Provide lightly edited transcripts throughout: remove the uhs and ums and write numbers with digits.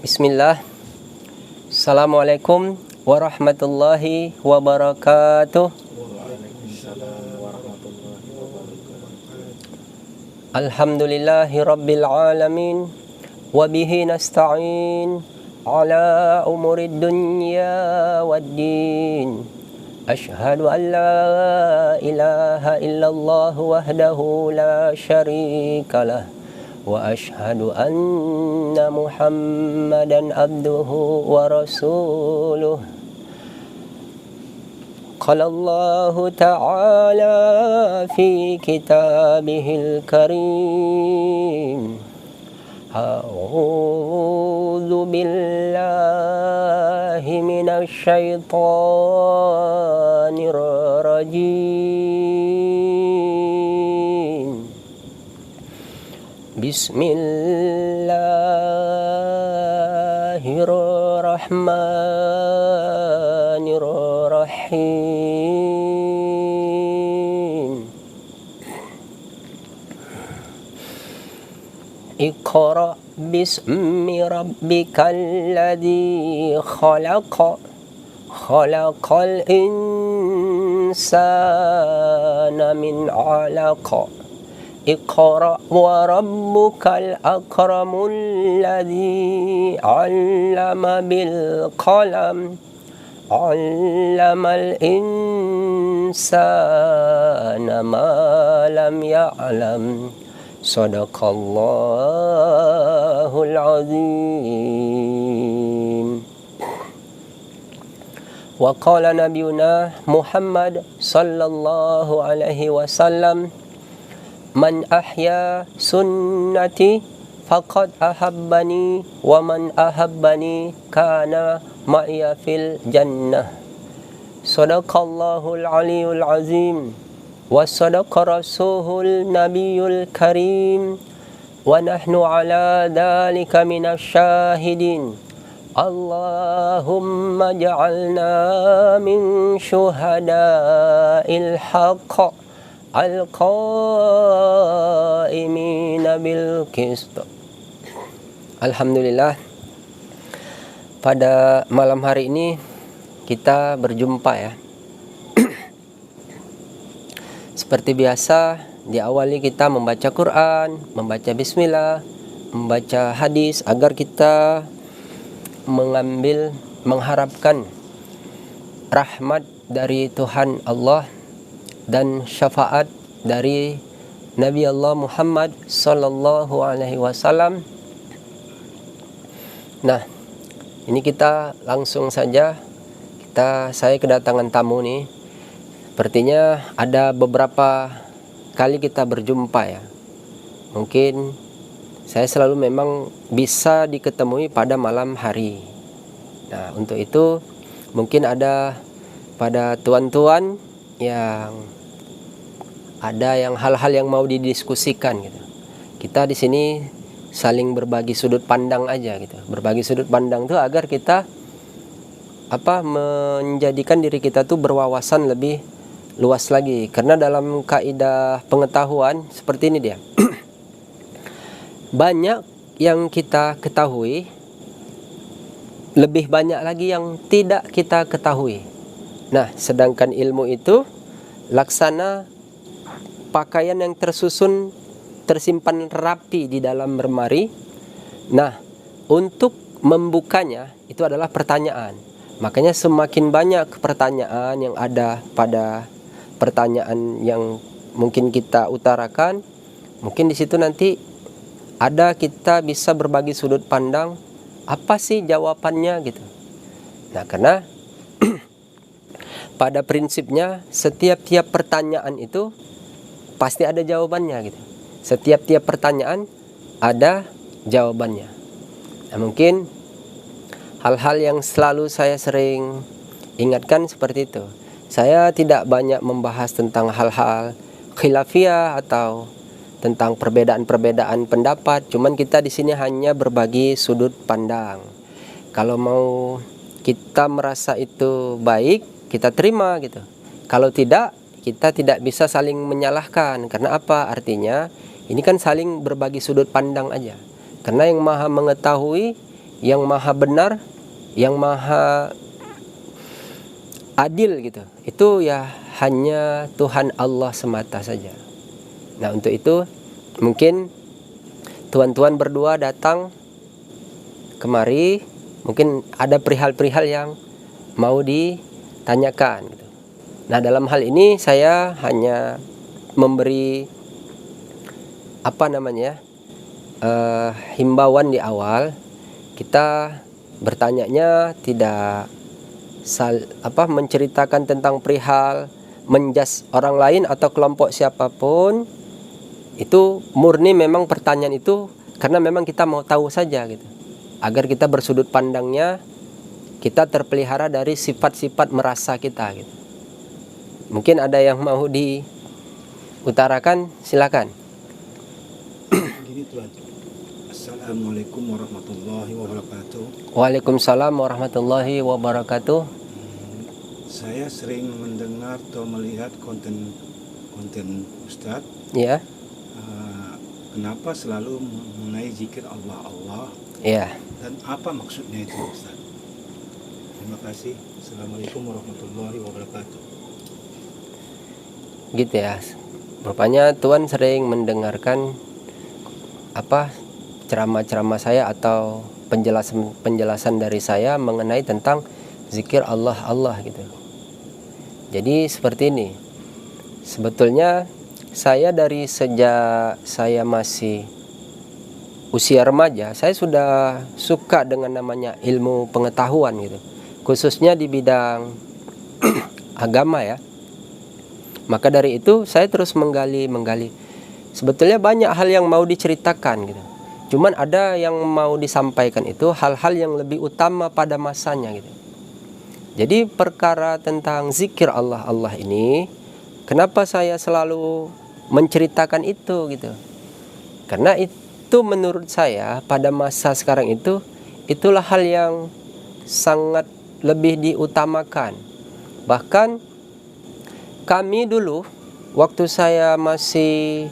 Bismillah. Assalamualaikum warahmatullahi wabarakatuh. Alhamdulillahi rabbil alamin. Wabihi nasta'in ala umurid dunya waddin. Ashhadu an la ilaha illallah wahdahu la syarika lah. Wa ashhadu anna Muhammadan abduhu wa rasuluh. Qala Allah ta'ala fi kitabihil karim. A'udzu billahi minasy syaithanir rajim. Bismillahirrahmanirrahim. Iqra bismi rabbikal ladzi khalaq. Khalaqal insana min 'alaq. Iqra wa rabbukal akramul ladzi 'allama bil qalam. 'Allamal insana ma lam ya'lam. Sadaqallahul azim. Wa qala nabiyuna Muhammad sallallahu alaihi wasallam, man ahya sunnati faqad ahabbani wa man ahabbani kana ma'iya fil jannah. Sadaqallahul aliyul azim. Wa sadaqa rasuhul nabiyul karim. Wa nahnu ala dhalika minasy syahidin. Allahumma ja'alna min syuhada'il haqq al-qa'imina bil qist. Alhamdulillah, pada malam hari ini kita berjumpa ya. Seperti biasa, diawali kita membaca Quran, membaca bismillah, membaca hadis agar kita mengharapkan rahmat dari Tuhan Allah dan syafaat dari Nabi Allah Muhammad sallallahu alaihi wasallam. Nah, ini kita langsung saja saya kedatangan tamu nih. Sepertinya ada beberapa kali kita berjumpa ya. Mungkin saya selalu memang bisa diketemui pada malam hari. Nah, untuk itu mungkin ada pada tuan-tuan yang ada yang hal-hal yang mau didiskusikan gitu. Kita di sini saling berbagi sudut pandang aja gitu. Berbagi sudut pandang itu agar kita menjadikan diri kita tuh berwawasan lebih luas lagi. Karena dalam kaidah pengetahuan seperti ini dia. Banyak yang kita ketahui, lebih banyak lagi yang tidak kita ketahui. Nah, sedangkan ilmu itu laksana pakaian yang tersimpan rapi di dalam lemari. Nah, untuk membukanya itu adalah pertanyaan. Makanya semakin banyak pertanyaan yang ada pada pertanyaan yang mungkin kita utarakan, mungkin di situ nanti ada kita bisa berbagi sudut pandang, apa sih jawabannya gitu. Nah, karena pada prinsipnya setiap pertanyaan itu pasti ada jawabannya gitu. Setiap pertanyaan ada jawabannya. Nah, mungkin hal-hal yang selalu saya sering ingatkan seperti itu. Saya tidak banyak membahas tentang hal-hal khilafiyah atau tentang perbedaan-perbedaan pendapat. Cuman kita di sini hanya berbagi sudut pandang. Kalau mau kita merasa itu baik, kita terima gitu. Kalau tidak, kita tidak bisa saling menyalahkan. Karena apa? Artinya ini kan saling berbagi sudut pandang aja. Karena yang maha mengetahui yang maha benar, yang maha adil gitu. Itu ya hanya Tuhan Allah semata saja. Nah, untuk itu mungkin tuan-tuan berdua datang kemari, mungkin ada perihal-perihal yang mau ditanyakan gitu. Nah, dalam hal ini saya hanya memberi himbauan di awal. Kita bertanyanya tidak menceritakan tentang perihal menjas orang lain atau kelompok siapapun. Itu murni memang pertanyaan itu karena memang kita mau tahu saja gitu, agar kita bersudut pandangnya kita terpelihara dari sifat-sifat merasa kita gitu. Mungkin ada yang mau diutarakan, silakan. Gini Tuan, Assalamualaikum warahmatullahi wabarakatuh. Waalaikumsalam warahmatullahi wabarakatuh. Saya sering mendengar atau melihat konten Ustadz. Ya. Kenapa selalu mengenai zikir Allah? Ya. Dan apa maksudnya itu Ustadz? Terima kasih. Assalamualaikum warahmatullahi wabarakatuh. Gitu ya. Rupanya Tuan sering mendengarkan ceramah-ceramah saya atau penjelasan dari saya mengenai tentang zikir Allah gitu. Jadi seperti ini. Sebetulnya saya dari sejak saya masih usia remaja, saya sudah suka dengan namanya ilmu pengetahuan gitu. Khususnya di bidang agama ya. Maka dari itu saya terus menggali. Sebetulnya banyak hal yang mau diceritakan gitu. Cuman ada yang mau disampaikan itu hal-hal yang lebih utama pada masanya gitu. Jadi perkara tentang zikir Allah ini, kenapa saya selalu menceritakan itu gitu? Karena itu menurut saya pada masa sekarang itulah hal yang sangat lebih diutamakan. Bahkan kami dulu waktu saya masih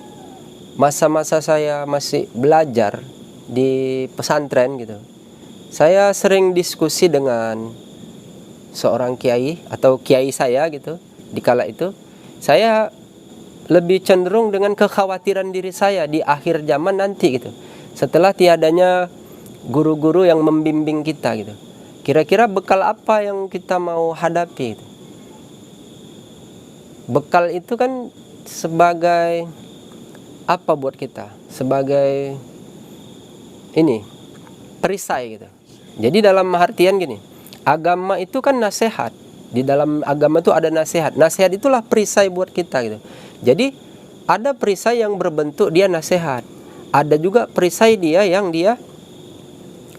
masa-masa saya masih belajar di pesantren gitu, saya sering diskusi dengan seorang kiai atau kiai saya gitu. Di kala itu saya lebih cenderung dengan kekhawatiran diri saya di akhir zaman nanti gitu, setelah tiadanya guru-guru yang membimbing kita gitu. Kira-kira bekal apa yang kita mau hadapi gitu. Bekal itu kan sebagai apa buat kita? Sebagai perisai gitu. Jadi dalam artian gini, agama itu kan nasihat. Di dalam agama itu ada nasihat. Nasihat itulah perisai buat kita gitu. Jadi ada perisai yang berbentuk dia nasihat. Ada juga perisai dia yang dia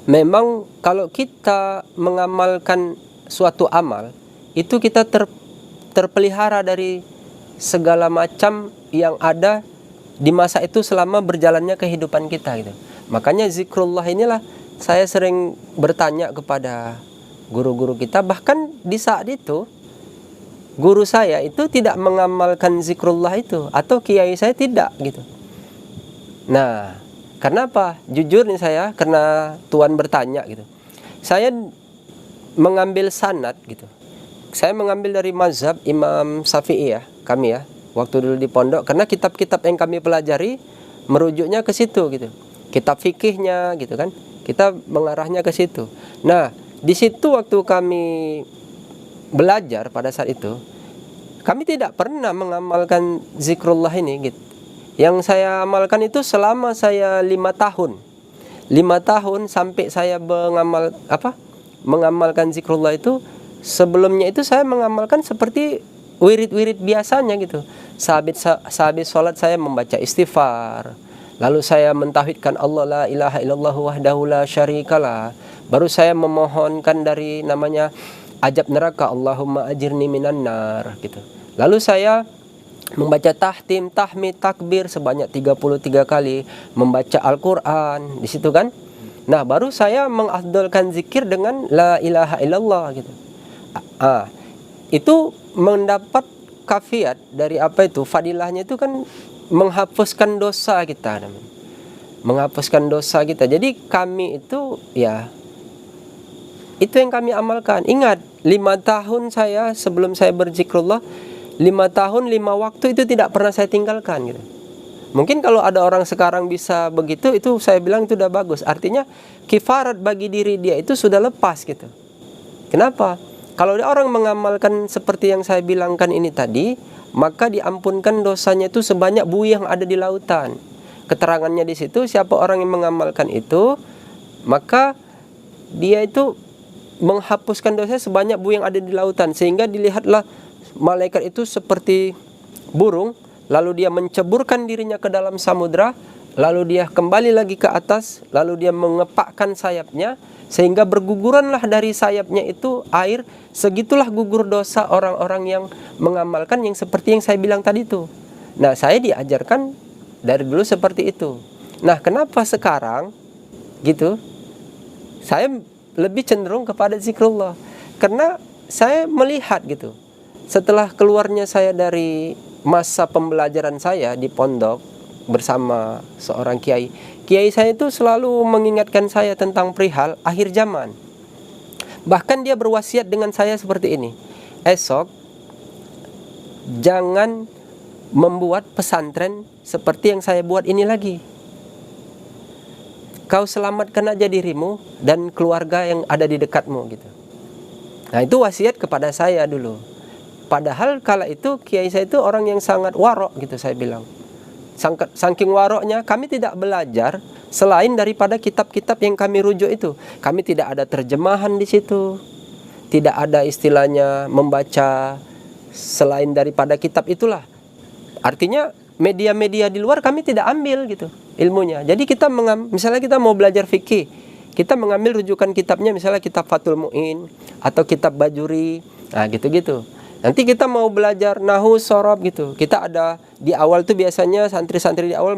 memang kalau kita mengamalkan suatu amal, itu kita terpelihara dari segala macam yang ada di masa itu selama berjalannya kehidupan kita gitu. Makanya zikrullah inilah saya sering bertanya kepada guru-guru kita. Bahkan di saat itu guru saya itu tidak mengamalkan zikrullah itu, atau kiai saya tidak gitu. Nah, kenapa? Jujur nih saya, karena Tuan bertanya gitu, saya mengambil sanad gitu. Saya mengambil dari mazhab Imam Syafi'i ya, kami ya, waktu dulu di pondok, karena kitab-kitab yang kami pelajari merujuknya ke situ gitu. Kitab fikihnya gitu kan, kita mengarahnya ke situ. Nah, di situ waktu kami belajar pada saat itu, kami tidak pernah mengamalkan zikrullah ini gitu. Yang saya amalkan itu selama saya 5 tahun. 5 tahun sampai saya mengamalkan zikrullah itu. Sebelumnya itu saya mengamalkan seperti wirid-wirid biasanya gitu. Sehabis sholat saya membaca istighfar. Lalu saya mentauhidkan Allah la ilaha illallah wahdahu la syarikalah. Baru saya memohonkan dari namanya ajab neraka, Allahumma ajirni minan nar gitu. Lalu saya membaca tahtim, tahmid, takbir sebanyak 33 kali, membaca Al-Qur'an di situ kan. Nah, baru saya mengafdalkan zikir dengan la ilaha illallah gitu. Itu mendapat kafiat dari apa itu? Fadilahnya itu kan menghapuskan dosa kita namanya. Menghapuskan dosa kita. Jadi kami itu ya Itu yang kami amalkan. Ingat, 5 tahun saya sebelum saya berzikrullah, 5 tahun 5 waktu itu tidak pernah saya tinggalkan gitu. Mungkin kalau ada orang sekarang bisa begitu, itu saya bilang itu udah bagus. Artinya kifarat bagi diri dia itu sudah lepas gitu. Kenapa? Kalau orang mengamalkan seperti yang saya bilangkan ini tadi, maka diampunkan dosanya itu sebanyak buih yang ada di lautan. Keterangannya di situ, siapa orang yang mengamalkan itu, maka dia itu menghapuskan dosa sebanyak buih yang ada di lautan, sehingga dilihatlah malaikat itu seperti burung, lalu dia menceburkan dirinya ke dalam samudra, lalu dia kembali lagi ke atas, lalu dia mengepakkan sayapnya, sehingga berguguranlah dari sayapnya itu air. Segitulah gugur dosa orang-orang yang mengamalkan yang seperti yang saya bilang tadi itu. Nah, saya diajarkan dari dulu seperti itu. Nah, kenapa sekarang gitu saya lebih cenderung kepada zikrullah? Karena saya melihat gitu, setelah keluarnya saya dari masa pembelajaran saya di pondok bersama seorang kiai saya itu selalu mengingatkan saya tentang perihal akhir zaman. Bahkan dia berwasiat dengan saya seperti ini, esok jangan membuat pesantren seperti yang saya buat ini lagi. Kau selamatkan aja dirimu dan keluarga yang ada di dekatmu gitu. Nah, itu wasiat kepada saya dulu. Padahal kala itu kiai saya itu orang yang sangat warok gitu, saya bilang. Saking waroknya, kami tidak belajar selain daripada kitab-kitab yang kami rujuk itu. Kami tidak ada terjemahan di situ. Tidak ada istilahnya membaca selain daripada kitab itulah. Artinya media-media di luar kami tidak ambil gitu ilmunya. Jadi kita misalnya kita mau belajar fikih, kita mengambil rujukan kitabnya, misalnya kitab Fathul Mu'in atau kitab Bajuri. Nah, gitu-gitu. Nanti kita mau belajar nahu sorob gitu, kita ada di awal tuh biasanya santri-santri di awal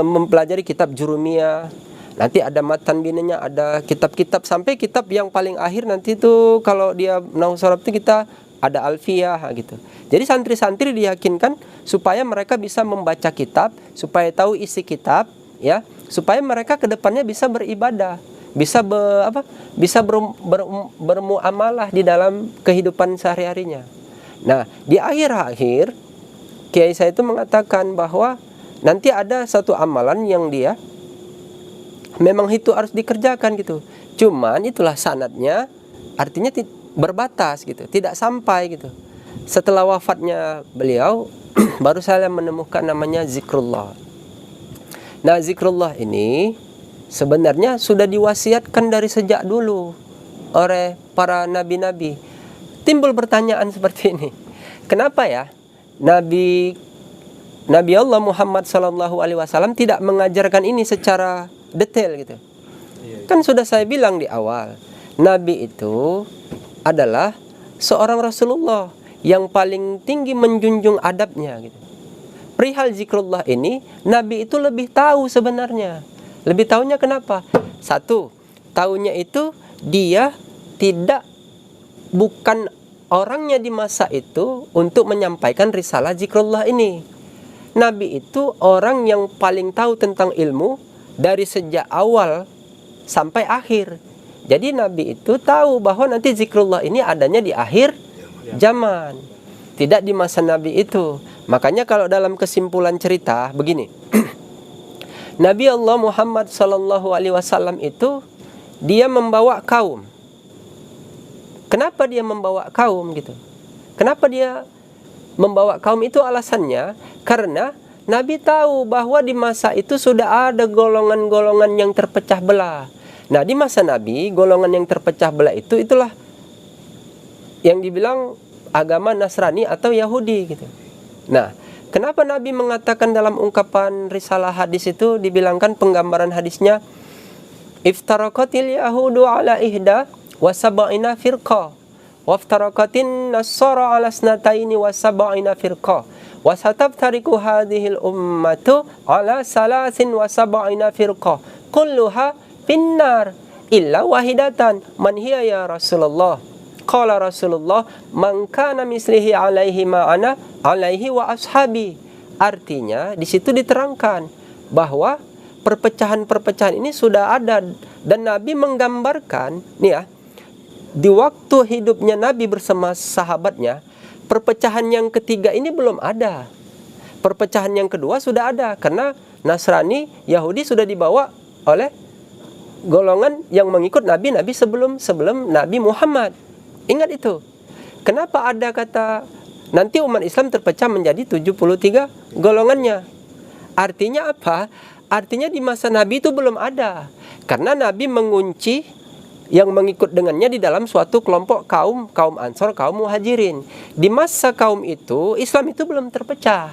mempelajari kitab Jurumiyah. Nanti ada matan binanya, ada kitab-kitab sampai kitab yang paling akhir nanti tuh kalau dia nahu sorob itu kita ada alfiyah gitu. Jadi santri-santri diyakinkan supaya mereka bisa membaca kitab, supaya tahu isi kitab, ya, supaya mereka kedepannya bisa beribadah, bisa bermuamalah di dalam kehidupan sehari-harinya. Nah, di akhir-akhir kiai saya itu mengatakan bahwa nanti ada satu amalan yang dia memang itu harus dikerjakan gitu. Cuman itulah sanadnya, artinya berbatas gitu, tidak sampai gitu. Setelah wafatnya beliau baru saya menemukan namanya zikrullah. Nah, zikrullah ini sebenarnya sudah diwasiatkan dari sejak dulu oleh para nabi-nabi. Timbul pertanyaan seperti ini. Kenapa ya Nabi Allah Muhammad SAW tidak mengajarkan ini secara detail gitu? Kan sudah saya bilang di awal, Nabi itu adalah seorang Rasulullah yang paling tinggi menjunjung adabnya gitu. Perihal zikrullah ini Nabi itu lebih tahu sebenarnya. Lebih tahunya kenapa? Satu, tahunya itu dia bukan orangnya di masa itu untuk menyampaikan risalah zikrullah ini. Nabi itu orang yang paling tahu tentang ilmu dari sejak awal sampai akhir. Jadi Nabi itu tahu bahwa nanti zikrullah ini adanya di akhir zaman, tidak di masa Nabi itu. Makanya kalau dalam kesimpulan cerita begini, Nabi Allah Muhammad SAW itu dia membawa kaum. Kenapa dia membawa kaum gitu? Kenapa dia membawa kaum itu? Alasannya karena Nabi tahu bahwa di masa itu sudah ada golongan-golongan yang terpecah belah. Nah, di masa Nabi, golongan yang terpecah belah itulah yang dibilang agama Nasrani atau Yahudi gitu. Nah, kenapa Nabi mengatakan dalam ungkapan risalah hadis itu dibilangkan penggambaran hadisnya, iftaraqatil yahudu ala ihda wa sab'ina firqah wa iftaraqatin nasara ala snataini wa sab'ina firqah wa satabtariku hadhil ummatu ala salasin wa sab'ina firqah kulluha finnar illa wahidatan man hiya ya Rasulullah. Qala Rasulullah man kana mislihi alaihi ma ana alaihi wa ashabi. Artinya di situ diterangkan bahwa perpecahan-perpecahan ini sudah ada, dan Nabi menggambarkan nih ya, di waktu hidupnya Nabi bersama sahabatnya, perpecahan yang ketiga ini belum ada. Perpecahan yang kedua sudah ada, karena Nasrani, Yahudi sudah dibawa oleh golongan yang mengikut Nabi sebelum Nabi Muhammad. Ingat itu. Kenapa ada kata nanti umat Islam terpecah menjadi 73 golongannya? Artinya apa? Artinya di masa Nabi itu belum ada. Karena Nabi mengunci yang mengikut dengannya di dalam suatu kelompok kaum Ansor, kaum Muhajirin. Di masa kaum itu, Islam itu belum terpecah.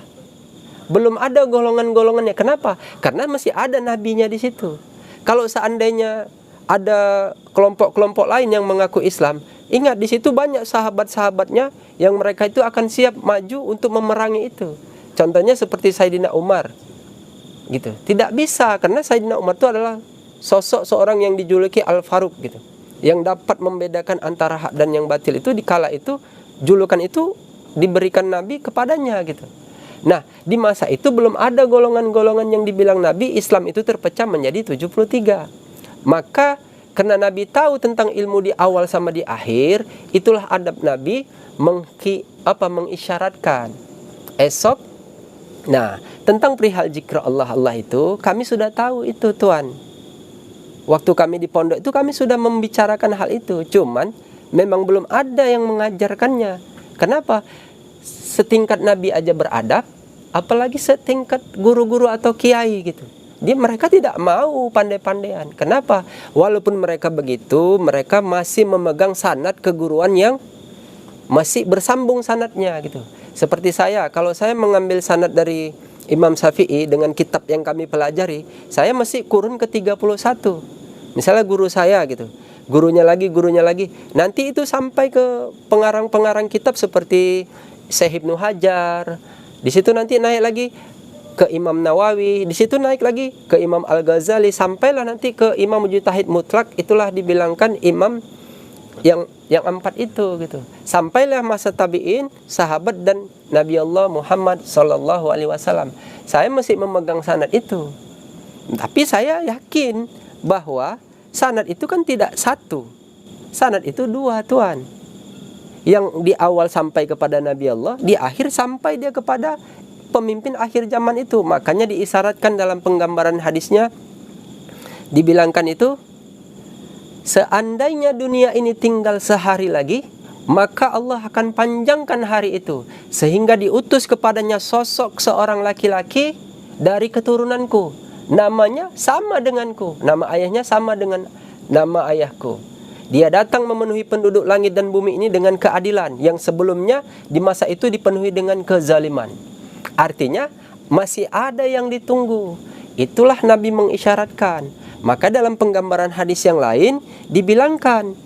Belum ada golongan-golongannya. Kenapa? Karena masih ada nabinya di situ. Kalau seandainya ada kelompok-kelompok lain yang mengaku Islam, ingat di situ banyak sahabat-sahabatnya yang mereka itu akan siap maju untuk memerangi itu. Contohnya seperti Sayyidina Umar. Gitu. Tidak bisa, karena Sayyidina Umar itu adalah sosok seorang yang dijuluki Al-Faruq gitu. Yang dapat membedakan antara hak dan yang batil itu di kala itu, julukan itu diberikan Nabi kepadanya gitu. Nah, di masa itu belum ada golongan-golongan yang dibilang Nabi, Islam itu terpecah menjadi 73. Maka karena Nabi tahu tentang ilmu di awal sama di akhir, itulah adab Nabi mengisyaratkan esok. Nah, tentang perihal zikr Allah itu kami sudah tahu itu Tuan. Waktu kami di pondok itu kami sudah membicarakan hal itu, cuman memang belum ada yang mengajarkannya. Kenapa? Setingkat Nabi aja beradab, apalagi setingkat guru-guru atau kiai gitu. Mereka tidak mau pandai-pandaian. Kenapa? Walaupun mereka begitu, mereka masih memegang sanad keguruan yang masih bersambung sanadnya gitu. Seperti saya, kalau saya mengambil sanad dari Imam Syafi'i dengan kitab yang kami pelajari, saya masih kurun ke-31. Misalnya guru saya gitu, gurunya lagi. Nanti itu sampai ke pengarang-pengarang kitab seperti Syekh Ibnu Hajar. Di situ nanti naik lagi ke Imam Nawawi, di situ naik lagi ke Imam Al-Ghazali, sampailah nanti ke Imam Mujtahid Mutlak, itulah dibilangkan imam yang empat itu gitu. Sampailah masa tabi'in, sahabat dan Nabi Allah Muhammad sallallahu alaihi wasallam. Saya masih memegang sanad itu. Tapi saya yakin bahwa sanad itu kan tidak satu. Sanad itu dua Tuan. Yang di awal sampai kepada Nabi Allah, di akhir sampai dia kepada pemimpin akhir zaman itu. Makanya diisyaratkan dalam penggambaran hadisnya, dibilangkan itu, seandainya dunia ini tinggal sehari lagi, maka Allah akan panjangkan hari itu, sehingga diutus kepadanya sosok seorang laki-laki dari keturunanku, namanya sama denganku, nama ayahnya sama dengan nama ayahku. Dia datang memenuhi penduduk langit dan bumi ini dengan keadilan yang sebelumnya di masa itu dipenuhi dengan kezaliman. Artinya masih ada yang ditunggu. Itulah Nabi mengisyaratkan. Maka dalam penggambaran hadis yang lain dibilangkan,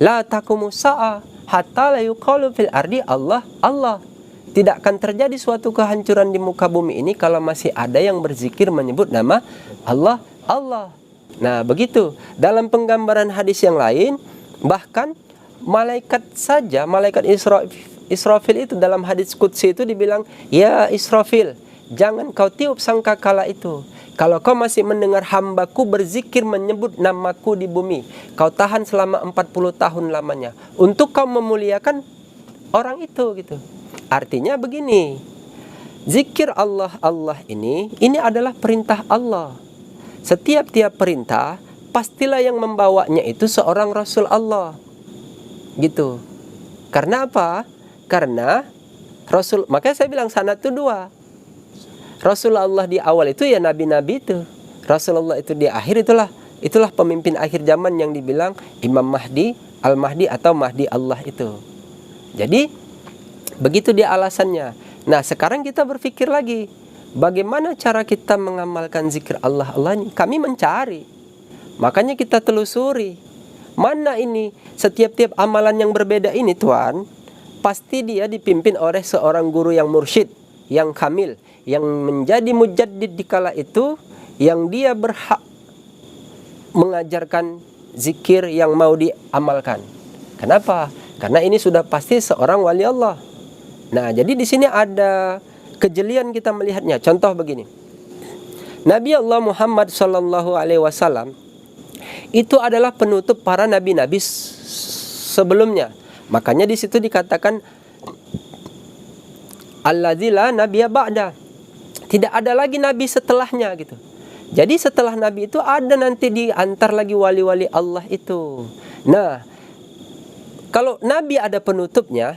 la taqumu sa'ah hatta la yuqalu fil ardi Allah Allah. Tidak akan terjadi suatu kehancuran di muka bumi ini kalau masih ada yang berzikir menyebut nama Allah Allah. Nah, begitu. Dalam penggambaran hadis yang lain, bahkan malaikat saja, malaikat Israfil itu dalam hadis qudsi itu dibilang, ya Israfil, jangan kau tiup sangkakala itu. Kalau kau masih mendengar hambaku berzikir menyebut namaku di bumi, kau tahan selama 40 tahun lamanya untuk kau memuliakan orang itu gitu. Artinya begini, zikir Allah Allah ini adalah perintah Allah. Setiap perintah pastilah yang membawanya itu seorang Rasul Allah. Gitu. Karena apa? Karena Rasul, makanya saya bilang sanad itu dua. Rasulullah di awal itu ya nabi-nabi itu. Rasulullah itu di akhir itulah pemimpin akhir zaman yang dibilang Imam Mahdi, Al-Mahdi atau Mahdi Allah itu. Jadi begitu dia alasannya. Nah, sekarang kita berpikir lagi, bagaimana cara kita mengamalkan zikir Allah Allah ini? Kami mencari. Makanya kita telusuri. Mana ini setiap amalan yang berbeda ini Tuan, pasti dia dipimpin oleh seorang guru yang mursyid, yang kamil, yang menjadi mujaddid di kala itu, yang dia berhak mengajarkan zikir yang mau diamalkan. Kenapa? Karena ini sudah pasti seorang wali Allah. Nah, jadi di sini ada kejelian kita melihatnya. Contoh begini. Nabi Allah Muhammad sallallahu alaihi wasallam itu adalah penutup para nabi-nabi sebelumnya. Makanya di situ dikatakan allazi la nabiyya ba'da. Tidak ada lagi nabi setelahnya gitu. Jadi setelah nabi itu ada nanti diantar lagi wali-wali Allah itu. Nah, kalau nabi ada penutupnya,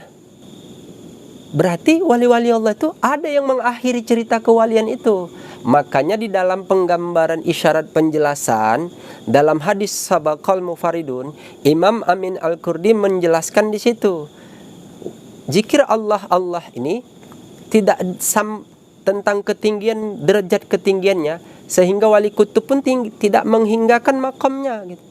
berarti wali-wali Allah itu ada yang mengakhiri cerita kewalian itu. Makanya di dalam penggambaran isyarat penjelasan dalam hadis Sabaqal Mufaridun, Imam Amin Al-Qurdi menjelaskan di situ. Zikir Allah ini tidak tentang ketinggian derajat ketinggiannya, sehingga wali kutub pun tidak menghinggakan makamnya gitu.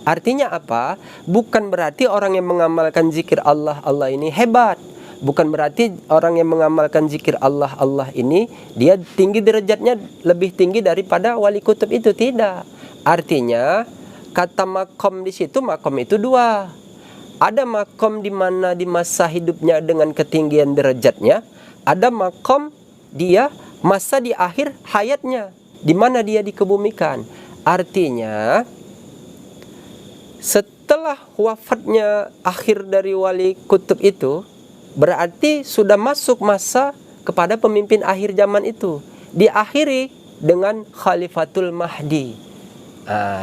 Artinya apa? Bukan berarti orang yang mengamalkan zikir Allah ini hebat. Bukan berarti orang yang mengamalkan zikir Allah ini dia tinggi derajatnya, lebih tinggi daripada wali kutub itu. Tidak. Artinya kata makom di situ, makom itu dua. Ada makom di mana di masa hidupnya dengan ketinggian derajatnya, ada makom dia masa di akhir hayatnya, di mana dia dikebumikan. Artinya setelah wafatnya akhir dari wali kutub itu, berarti sudah masuk masa kepada pemimpin akhir zaman itu. Diakhiri dengan Khalifatul Mahdi.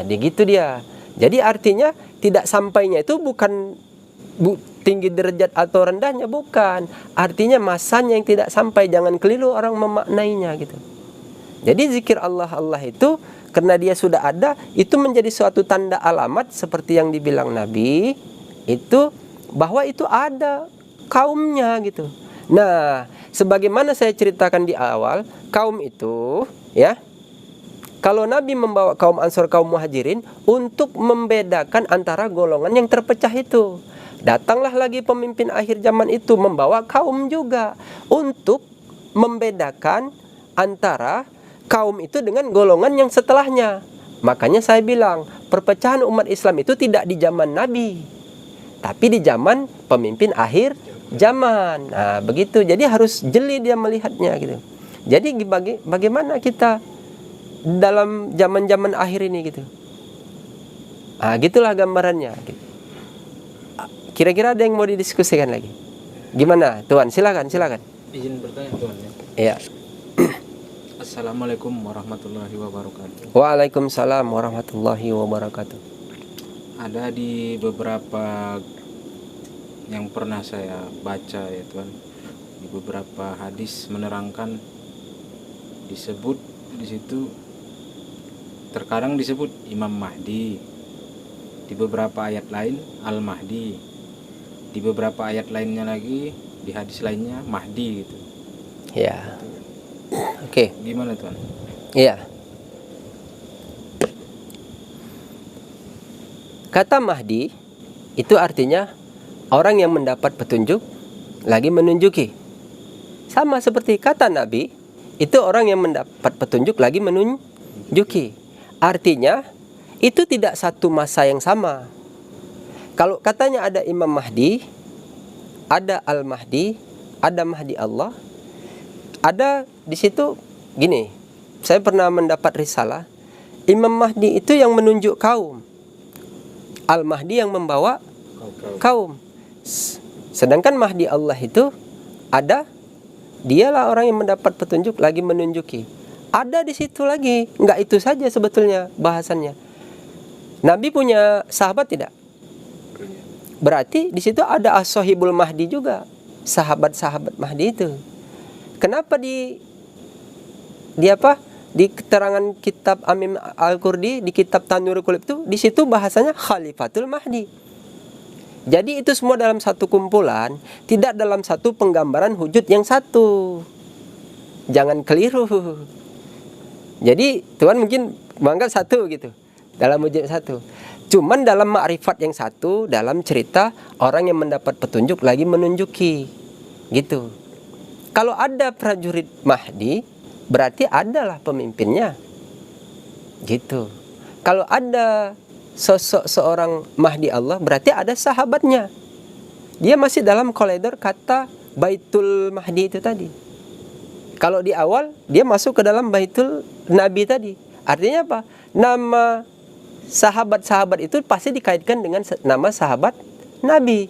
Gitu dia. Jadi artinya tidak sampainya itu bukan tinggi derajat atau rendahnya, bukan. Artinya masanya yang tidak sampai. Jangan keliru orang memaknainya gitu. Jadi zikir Allah itu karena dia sudah ada, itu menjadi suatu tanda alamat seperti yang dibilang Nabi itu, bahwa itu ada kaumnya gitu. Nah, sebagaimana saya ceritakan di awal, kaum itu ya, kalau Nabi membawa kaum Ansor, kaum Muhajirin untuk membedakan antara golongan yang terpecah itu. Datanglah lagi pemimpin akhir zaman itu membawa kaum juga untuk membedakan antara kaum itu dengan golongan yang setelahnya. Makanya saya bilang, perpecahan umat Islam itu tidak di zaman Nabi, tapi di zaman pemimpin akhir zaman. Nah, begitu. Jadi harus jeli dia melihatnya gitu. Jadi bagaimana kita dalam zaman-zaman akhir ini gitu. Gitulah gambarannya gitu. Kira-kira ada yang mau didiskusikan lagi? Gimana, Tuan? Silakan. Izin bertanya, Tuan ya. Iya. Assalamualaikum warahmatullahi wabarakatuh. Waalaikumsalam warahmatullahi wabarakatuh. Ada di beberapa yang pernah saya baca ya Tuan, di beberapa hadis menerangkan, disebut di situ terkadang disebut Imam Mahdi, di beberapa ayat lain Al-Mahdi, di beberapa ayat lainnya lagi, di hadis lainnya Mahdi gitu. Ya. Oke. Gimana Tuan? Iya. Kata Mahdi itu artinya orang yang mendapat petunjuk lagi menunjuki. Sama seperti kata Nabi, itu orang yang mendapat petunjuk lagi menunjuki. Artinya itu tidak satu masa yang sama. Kalau katanya ada Imam Mahdi, ada Al-Mahdi, ada Mahdi Allah, ada di situ gini. Saya pernah mendapat risalah, Imam Mahdi itu yang menunjuk kaum, Al-Mahdi yang membawa kaum. Sedangkan Mahdi Allah itu ada, dialah orang yang mendapat petunjuk lagi menunjuki. Ada di situ lagi, enggak itu saja sebetulnya bahasannya. Nabi punya sahabat tidak? Berarti di situ ada as-sahibul Mahdi juga, sahabat-sahabat Mahdi itu. Kenapa di keterangan kitab Amin Al-Qurdi, di kitab Tanwirul Qulub itu di situ bahasanya Khalifatul Mahdi. Jadi itu semua dalam satu kumpulan, tidak dalam satu penggambaran wujud yang satu. Jangan keliru. Jadi Tuhan mungkin menganggap satu gitu, dalam wujud satu. Cuman dalam makrifat yang satu, dalam cerita orang yang mendapat petunjuk lagi menunjuki. Gitu. Kalau ada prajurit Mahdi, berarti adalah pemimpinnya. Gitu. Kalau ada sosok seorang Mahdi Allah, berarti ada sahabatnya. Dia masih dalam koridor kata Baitul Mahdi itu tadi. Kalau di awal dia masuk ke dalam Baitul Nabi tadi. Artinya apa? Nama sahabat-sahabat itu pasti dikaitkan dengan nama sahabat Nabi.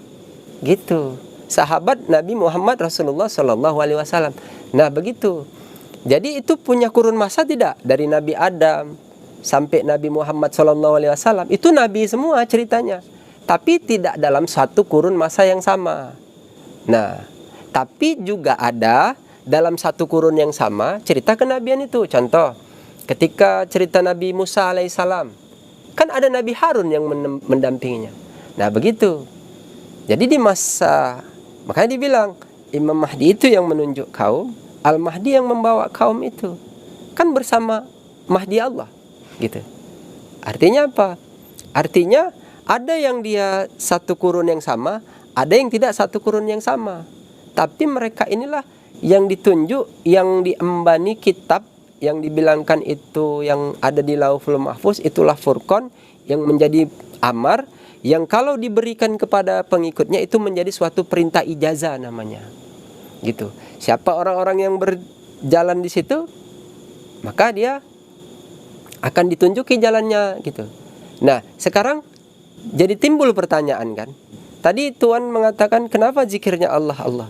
Gitu. Sahabat Nabi Muhammad Rasulullah Sallallahu Alaihi Wasallam. Nah begitu. Jadi itu punya kurun masa tidak? Dari Nabi Adam sampai Nabi Muhammad Sallallahu Alaihi Wasallam. Itu Nabi semua ceritanya. Tapi tidak dalam satu kurun masa yang sama. Nah, tapi juga ada dalam satu kurun yang sama cerita kenabian itu. Contoh, ketika cerita Nabi Musa alaihissalam, kan ada Nabi Harun yang mendampinginya. Nah begitu. Jadi di masa, makanya dibilang Imam Mahdi itu yang menunjuk kaum, Al-Mahdi yang membawa kaum itu. Kan bersama Mahdi Allah gitu. Artinya apa? Artinya ada yang dia satu kurun yang sama, ada yang tidak satu kurun yang sama. Tapi mereka inilah yang ditunjuk, yang diembani kitab yang dibilangkan itu yang ada di Lauhul Mahfuz, itulah Furqan yang menjadi amar, yang kalau diberikan kepada pengikutnya itu menjadi suatu perintah ijazah namanya. Gitu. Siapa orang-orang yang berjalan di situ, maka dia akan ditunjuki jalannya gitu. Nah, sekarang jadi timbul pertanyaan kan. Tadi Tuhan mengatakan kenapa zikirnya Allah Allah.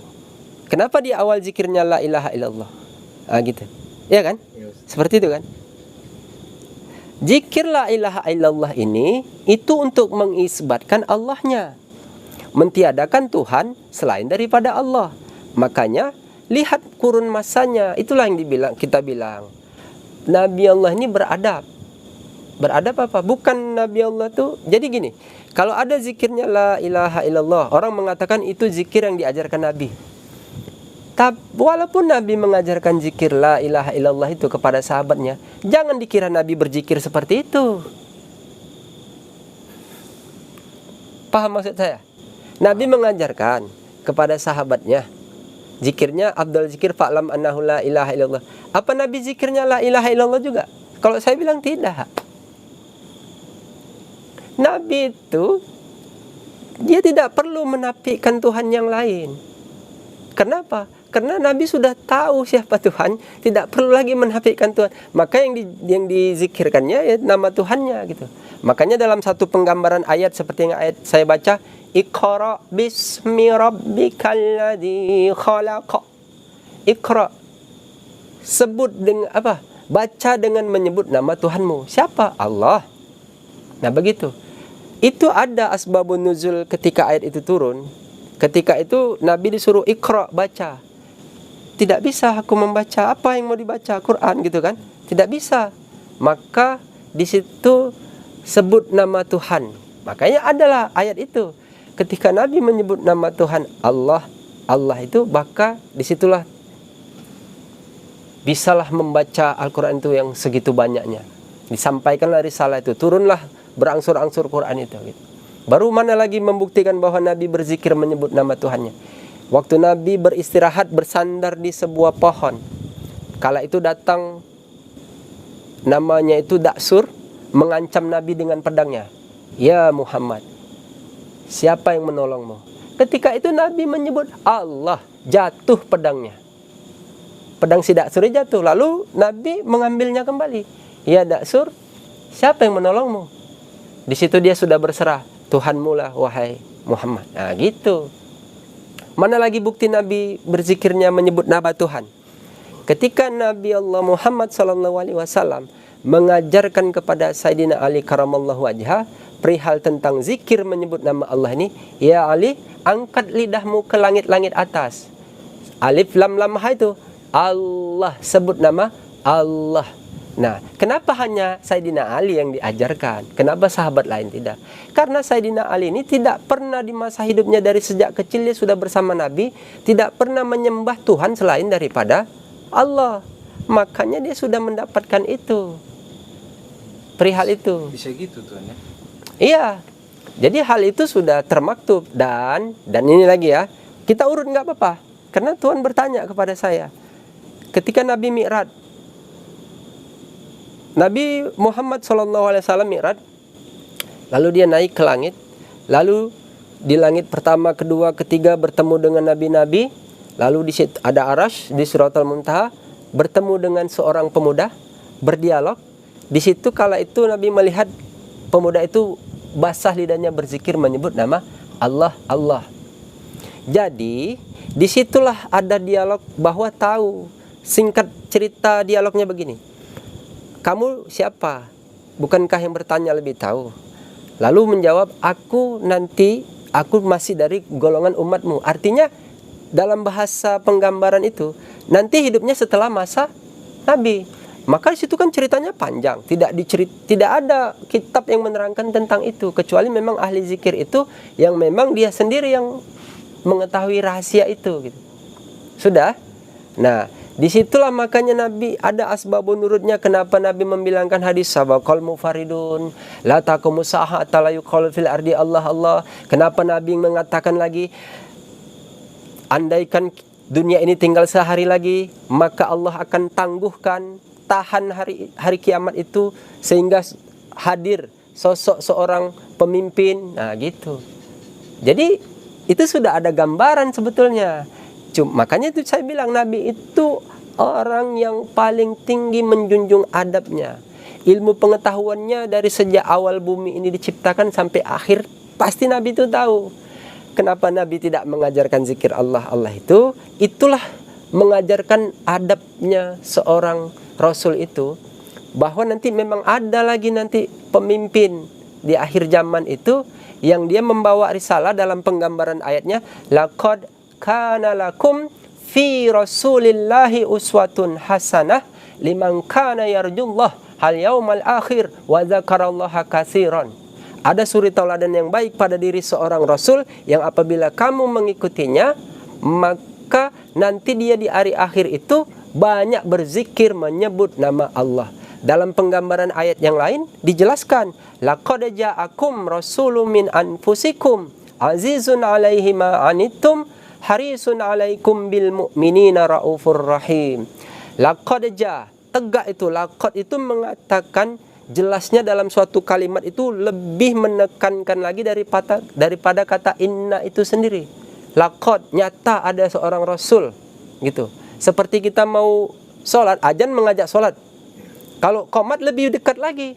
Kenapa di awal zikirnya la ilaha illallah. Gitu. Iya kan? Seperti itu kan? Zikir la ilaha illallah ini itu untuk mengisbatkan Allahnya. Mentiadakan Tuhan selain daripada Allah. Makanya lihat kurun masanya, itulah yang kita bilang Nabi Allah ini beradab. Beradab apa? Bukan Nabi Allah tuh. Jadi gini, kalau ada zikirnya la ilaha illallah, orang mengatakan itu zikir yang diajarkan Nabi. Walaupun Nabi mengajarkan zikir la ilaha illallah itu kepada sahabatnya, jangan dikira Nabi berzikir seperti itu. Paham maksud saya? Nabi mengajarkan kepada sahabatnya, zikirnya Abdul Zikir fa'lam annahu la ilaha illallah. Apa Nabi zikirnya la ilaha illallah juga? Kalau saya bilang tidak. Nabi itu dia tidak perlu menafikan Tuhan yang lain. Kenapa? Karena Nabi sudah tahu siapa Tuhan, tidak perlu lagi menafikan Tuhan. Maka yang dizikirkannya ya nama Tuhannya gitu. Makanya dalam satu penggambaran ayat seperti yang ayat saya baca, Iqra bismi rabbikal ladzi khalaq. Iqra, sebut dengan apa? Baca dengan menyebut nama Tuhanmu. Siapa? Allah. Nah begitu. Itu ada asbabun nuzul ketika ayat itu turun. Ketika itu Nabi disuruh Iqra, baca. Tidak bisa aku membaca, apa yang mau dibaca? Quran gitu kan? Tidak bisa. Maka di situ sebut nama Tuhan. Makanya adalah ayat itu. Ketika Nabi menyebut nama Tuhan Allah, Allah itu, maka disitulah bisalah membaca Al-Quran itu yang segitu banyaknya. Disampaikanlah risalah itu, turunlah berangsur-angsur Quran itu gitu. Baru mana lagi membuktikan bahwa Nabi berzikir menyebut nama Tuhannya. Waktu Nabi beristirahat bersandar di sebuah pohon, kala itu datang namanya itu Daksur, mengancam Nabi dengan pedangnya. Ya Muhammad, siapa yang menolongmu? Ketika itu Nabi menyebut Allah, jatuh pedangnya. Pedang si Daksur jatuh, lalu Nabi mengambilnya kembali. Ya Daksur, siapa yang menolongmu? Di situ dia sudah berserah, Tuhanmu lah wahai Muhammad. Nah gitu. Mana lagi bukti Nabi berzikirnya menyebut nama Tuhan? Ketika Nabi Allah Muhammad SAW mengajarkan kepada Sayyidina Ali karamallahu wajhah perihal tentang zikir menyebut nama Allah ini, ya Ali, angkat lidahmu ke langit-langit atas. Alif lam lam ha itu Allah, sebut nama Allah. Nah, kenapa hanya Sayyidina Ali yang diajarkan? Kenapa sahabat lain tidak? Karena Sayyidina Ali ini tidak pernah di masa hidupnya dari sejak kecil dia sudah bersama Nabi, tidak pernah menyembah Tuhan selain daripada Allah. Makanya dia sudah mendapatkan itu. Perihal itu. Bisa gitu Tuhan ya? Iya. Jadi hal itu sudah termaktub dan ini lagi ya. Kita urut nggak apa-apa. Karena Tuhan bertanya kepada saya. Ketika Nabi Mi'raj, Nabi Muhammad SAW Mi'raj, lalu dia naik ke langit, lalu di langit pertama, kedua, ketiga bertemu dengan nabi-nabi, lalu di situ ada Arash di Suratul Muntaha, bertemu dengan seorang pemuda, berdialog. Di situ kala itu Nabi melihat pemuda itu basah lidahnya berzikir menyebut nama Allah, Allah. Jadi disitulah ada dialog bahwa tahu. Singkat cerita dialognya begini. Kamu siapa? Bukankah yang bertanya lebih tahu? Lalu menjawab, aku masih dari golongan umatmu. Artinya dalam bahasa penggambaran itu nanti hidupnya setelah masa Nabi. Maka di situ kan ceritanya panjang, tidak ada kitab yang menerangkan tentang itu, kecuali memang ahli zikir itu yang memang dia sendiri yang mengetahui rahasia itu gitu. Sudah. Nah, disitulah makanya Nabi ada asbabun nurutnya kenapa Nabi membilangkan hadis sabaqal mufaridun la taqumu sa'ah la yuqalu fil ardi Allah Allah. Kenapa Nabi mengatakan lagi, andaikan dunia ini tinggal sehari lagi, maka Allah akan tangguhkan, tahan hari kiamat itu sehingga hadir sosok seorang pemimpin. Nah gitu. Jadi itu sudah ada gambaran sebetulnya. Makanya itu saya bilang Nabi itu orang yang paling tinggi menjunjung adabnya. Ilmu pengetahuannya dari sejak awal bumi ini diciptakan sampai akhir pasti Nabi itu tahu. Kenapa Nabi tidak mengajarkan zikir Allah Allah itu? Itulah mengajarkan adabnya seorang Rasul itu, bahwa nanti memang ada lagi nanti pemimpin di akhir zaman itu yang dia membawa risalah. Dalam penggambaran ayatnya, laqad kana lakum fi rasulillahi uswatun hasanah liman kana yarjullah hal yaumal akhir wa dzakarallaha katsiran. Ada suri tauladan yang baik pada diri seorang rasul yang apabila kamu mengikutinya, maka nanti dia di hari akhir itu banyak berzikir menyebut nama Allah. Dalam penggambaran ayat yang lain dijelaskan, laqad ja'akum rasulun min anfusikum azizun 'alaihi ma 'anittum harisun 'alaikum bil mu'minina raufur rahim. Laqad tegak itu, laqad itu mengatakan jelasnya dalam suatu kalimat itu lebih menekankan lagi daripada kata inna itu sendiri. Laqad, nyata ada seorang rasul gitu. Seperti kita mau sholat, azan mengajak sholat. Kalau qomat lebih dekat lagi,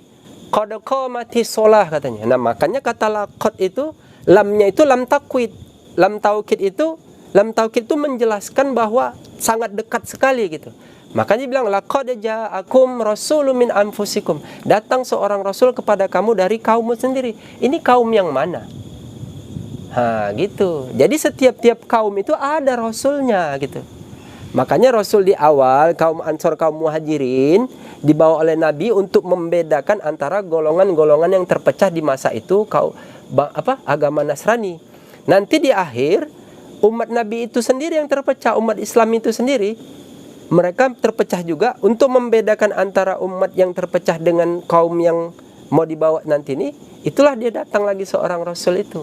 qad qamatis sholah katanya. Nah makanya kata laqad itu, lamnya itu lam takwid. Lam taukid itu menjelaskan bahwa sangat dekat sekali gitu. Makanya bilang laqad ja'akum rasulun min anfusikum. Datang seorang rasul kepada kamu dari kaummu sendiri. Ini kaum yang mana? Gitu. Jadi setiap kaum itu ada rasulnya gitu. Makanya Rasul di awal kaum Ansor, kaum Muhajirin dibawa oleh Nabi untuk membedakan antara golongan-golongan yang terpecah di masa itu, agama Nasrani. Nanti di akhir umat Nabi itu sendiri yang terpecah, umat Islam itu sendiri mereka terpecah juga. Untuk membedakan antara umat yang terpecah dengan kaum yang mau dibawa nanti ini, itulah dia datang lagi seorang Rasul itu.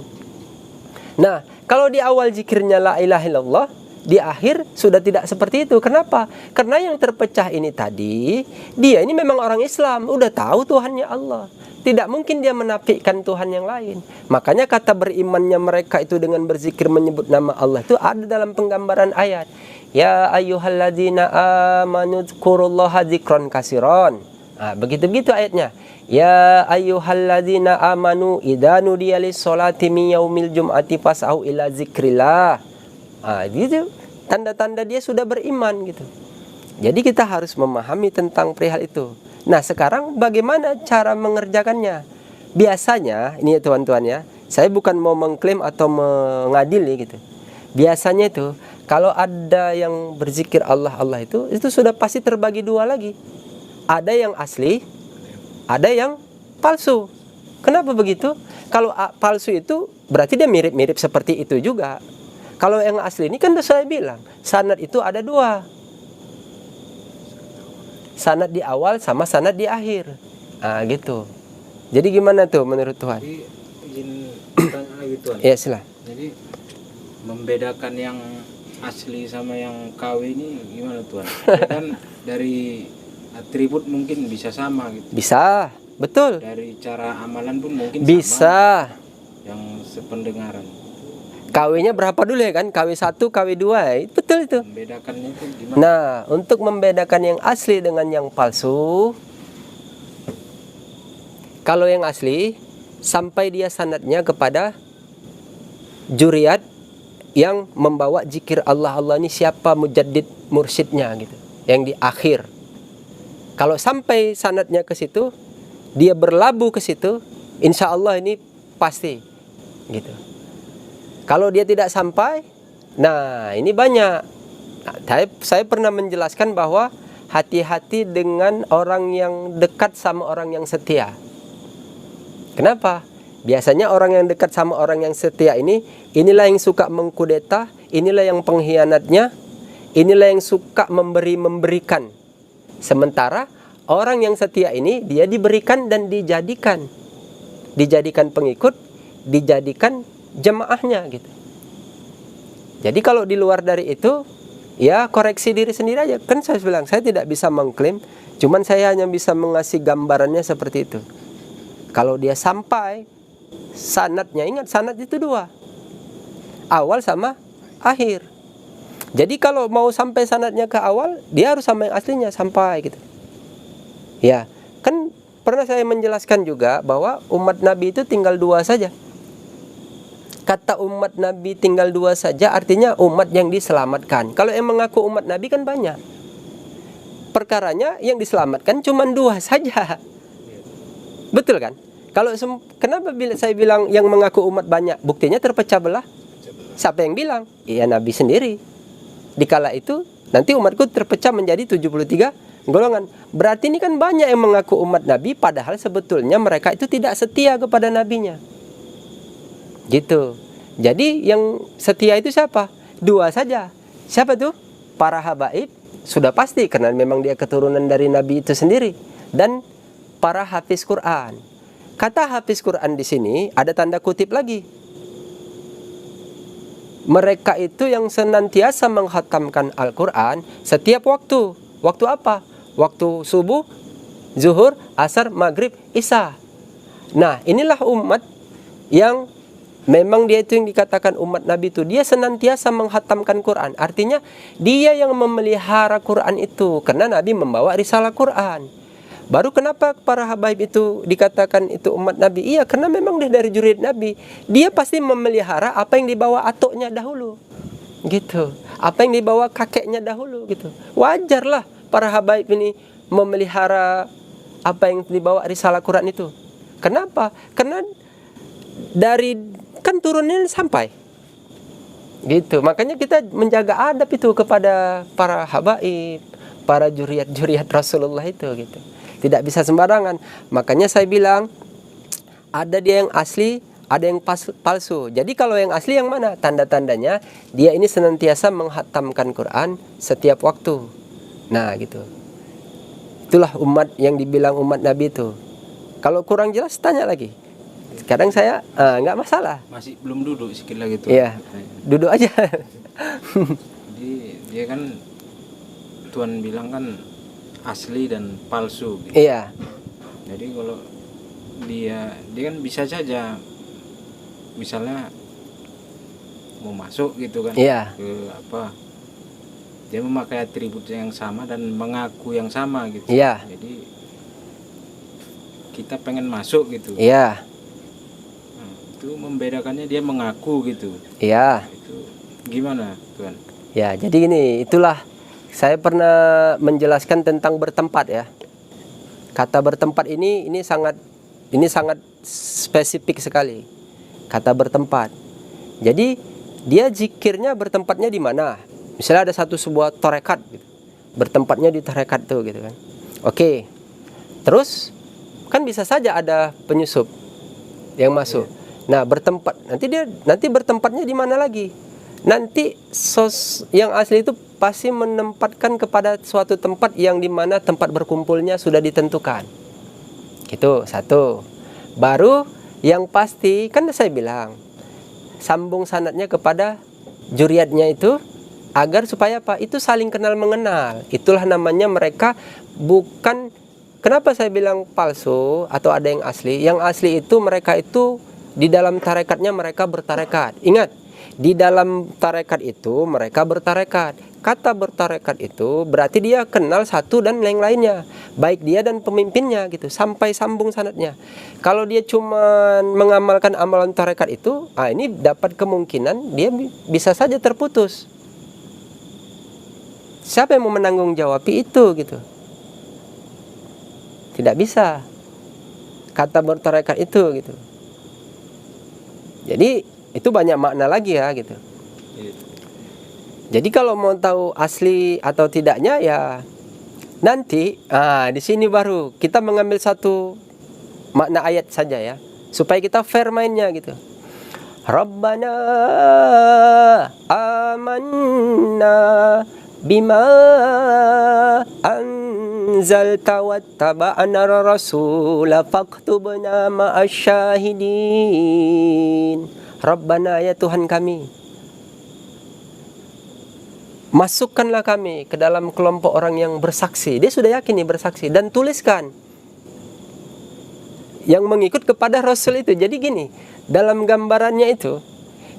Nah, kalau di awal zikirnya la ilaha illallah, di akhir sudah tidak seperti itu. Kenapa? Karena yang terpecah ini tadi, dia ini memang orang Islam, udah tahu Tuhannya Allah. Tidak mungkin dia menafikan Tuhan yang lain. Makanya kata berimannya mereka itu dengan berzikir menyebut nama Allah itu ada dalam penggambaran ayat. Ya ayyuhalladzina amanu dzkurullaha dzikran katsiran. Begitu-begitu ayatnya. Ya ayyuhalladzina amanu idza nudiya lis-sholati min yaumil jum'ati fas'au ila dzikrillah. Gitu tanda-tanda dia sudah beriman gitu. Jadi kita harus memahami tentang perihal itu. Nah sekarang bagaimana cara mengerjakannya? Biasanya ini ya teman-teman ya, saya bukan mau mengklaim atau mengadili gitu. Biasanya itu kalau ada yang berzikir Allah Allah itu sudah pasti terbagi dua lagi. Ada yang asli, ada yang palsu. Kenapa begitu? Kalau palsu itu berarti dia mirip-mirip seperti itu juga. Kalau yang asli ini kan saya bilang, sanad itu ada dua. Sanad di awal sama sanad di akhir. Gitu. Jadi gimana tuh menurut Tuhan? Jadi izin bertanya lagi Tuhan. Ya silah. Jadi membedakan yang asli sama yang KW ini gimana Tuhan? Kan dari atribut mungkin bisa sama gitu. Bisa, betul. Dari cara amalan pun mungkin bisa. Sama. Yang sependengaran. KW-nya berapa dulu ya kan? KW1, KW2 ya? Betul itu. Membedakannya itu gimana? Nah, untuk membedakan yang asli dengan yang palsu, Kalau yang asli sampai dia sanadnya kepada juriyat yang membawa zikir Allah ini siapa mujaddid mursyidnya gitu, yang di akhir. Kalau sampai sanadnya ke situ, dia berlabuh ke situ, insya Allah ini pasti gitu. Kalau dia tidak sampai, nah ini banyak. Nah, saya pernah menjelaskan bahwa hati-hati dengan orang yang dekat sama orang yang setia. Kenapa? Biasanya orang yang dekat sama orang yang setia inilah yang suka mengkudeta, inilah yang pengkhianatnya, inilah yang suka memberikan. Sementara orang yang setia ini dia diberikan dan dijadikan pengikut, dijadikan jemaahnya gitu. Jadi kalau di luar dari itu, ya koreksi diri sendiri aja. Kan saya bilang, saya tidak bisa mengklaim, cuman saya hanya bisa mengasih gambarannya seperti itu. Kalau dia sampai sanadnya, ingat sanad itu dua, awal sama akhir. Jadi kalau mau sampai sanadnya ke awal, dia harus sama yang aslinya sampai gitu. Ya, kan pernah saya menjelaskan juga bahwa umat Nabi itu tinggal dua saja. Kata umat Nabi tinggal dua saja artinya umat yang diselamatkan. Kalau yang mengaku umat Nabi kan banyak. Perkaranya yang diselamatkan cuma dua saja. Betul kan? Kalau kenapa saya bilang yang mengaku umat banyak? Buktinya terpecah belah. Siapa yang bilang? Iya, Nabi sendiri. Dikala itu nanti umatku terpecah menjadi 73 golongan. Berarti ini kan banyak yang mengaku umat Nabi, padahal sebetulnya mereka itu tidak setia kepada nabinya. Gitu. Jadi yang setia itu siapa? Dua saja. Siapa tuh? Para habaib, sudah pasti karena memang dia keturunan dari Nabi itu sendiri, dan para hafiz Quran. Kata hafiz Quran di sini ada tanda kutip lagi. Mereka itu yang senantiasa menghatamkan Al-Quran setiap waktu. Waktu apa? Waktu subuh, zuhur, asar, maghrib, isya. Nah, inilah umat yang memang dia itu yang dikatakan umat Nabi itu. Dia senantiasa menghatamkan Quran. Artinya dia yang memelihara Quran itu. Karena Nabi membawa risalah Quran. Baru kenapa para habaib itu dikatakan itu umat Nabi? Iya, karena memang dia dari juriyat Nabi. Dia pasti memelihara apa yang dibawa atoknya dahulu. Gitu. Apa yang dibawa kakeknya dahulu gitu. Wajarlah para habaib ini memelihara apa yang dibawa risalah Quran itu. Kenapa? Karena dari kan turunnya sampai. Gitu. Makanya kita menjaga adab itu kepada para habaib, para juriyat Rasulullah itu gitu. Tidak bisa sembarangan. Makanya saya bilang ada dia yang asli, ada yang palsu. Jadi kalau yang asli yang mana? Tanda-tandanya dia ini senantiasa menghatamkan Quran setiap waktu. Nah gitu. Itulah umat yang dibilang umat Nabi itu. Kalau kurang jelas tanya lagi. Sekarang saya nggak masalah. Masih belum duduk sedikit lagi tuh. Iya, duduk aja. Jadi dia kan Tuhan bilang kan asli dan palsu gitu. Iya. Jadi kalau dia kan bisa saja misalnya mau masuk gitu kan. Iya. Ke apa? Dia memakai atribut yang sama dan mengaku yang sama gitu. Iya. Jadi kita pengen masuk gitu. Iya. Nah, itu membedakannya dia mengaku gitu. Iya. Itu gimana, Tuhan? Ya, jadi gini, itulah saya pernah menjelaskan tentang bertempat ya. Kata bertempat ini sangat spesifik sekali. Kata bertempat. Jadi dia zikirnya bertempatnya di mana? Misalnya ada sebuah tarekat gitu. Bertempatnya di tarekat tuh gitu kan. Oke. Terus kan bisa saja ada penyusup yang masuk. Nah, nanti bertempatnya di mana lagi? Nanti yang asli itu pasti menempatkan kepada suatu tempat yang dimana tempat berkumpulnya sudah ditentukan. Itu satu. Baru yang pasti kan saya bilang sambung sanadnya kepada juriyatnya itu agar supaya apa? Itu saling kenal mengenal. Itulah namanya mereka bukan. Kenapa saya bilang palsu atau ada yang asli? Yang asli itu mereka itu di dalam tarekatnya mereka bertarekat. Ingat, Di dalam tarekat itu mereka bertarekat. Kata bertarekat itu berarti dia kenal satu dan yang lainnya, baik dia dan pemimpinnya gitu, sampai sambung sanadnya. Kalau dia cuma mengamalkan amalan tarekat itu, ini dapat kemungkinan dia bisa saja terputus. Siapa yang mau menanggung jawab itu gitu? Tidak bisa. Kata bertarekat itu gitu. Jadi itu banyak makna lagi ya gitu. Jadi kalau mau tahu asli atau tidaknya ya nanti di sini baru kita mengambil satu makna ayat saja ya, supaya kita fair mainnya gitu. Rabbana amanna bima anzalta wattaba'na rasula faktubna ma'asyahidin. Rabbana, ya Tuhan kami, masukkanlah kami ke dalam kelompok orang yang bersaksi. Dia sudah yakin nih bersaksi. Dan tuliskan yang mengikut kepada Rasul itu. Jadi gini, dalam gambarannya itu,